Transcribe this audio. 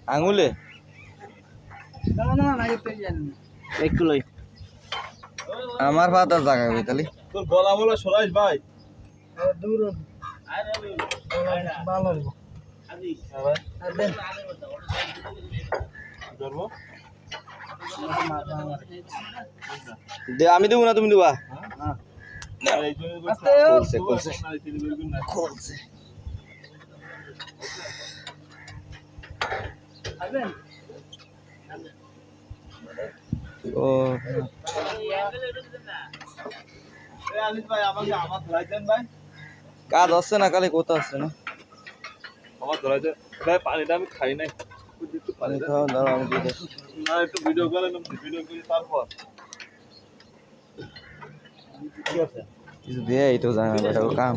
আঙুলে একটু লই আমার ফাদার জায়গা হবে তাহলে তোর গলা বলা সরাইস ভাই দূর ভালো হইব আর দেন ধরবো দে আমি দেবো না তুমি দেবা এই জন্য আস্তে খুলছে খুলছে আবেন ও আনিস ভাই আমাকে আমার ধরাই দেন ভাই কাজ আছে না কালে কোথা আছে না আমার ধরাই দেন ভাই পানিটা আমি খাই নাই একটু পানি খাওয়া দাও আমি দিয়ে দিচ্ছি। না একটু ভিডিও করেন ভিডিও করে তারপর কিছু দিয়ে এই তো জানা বেটা কাম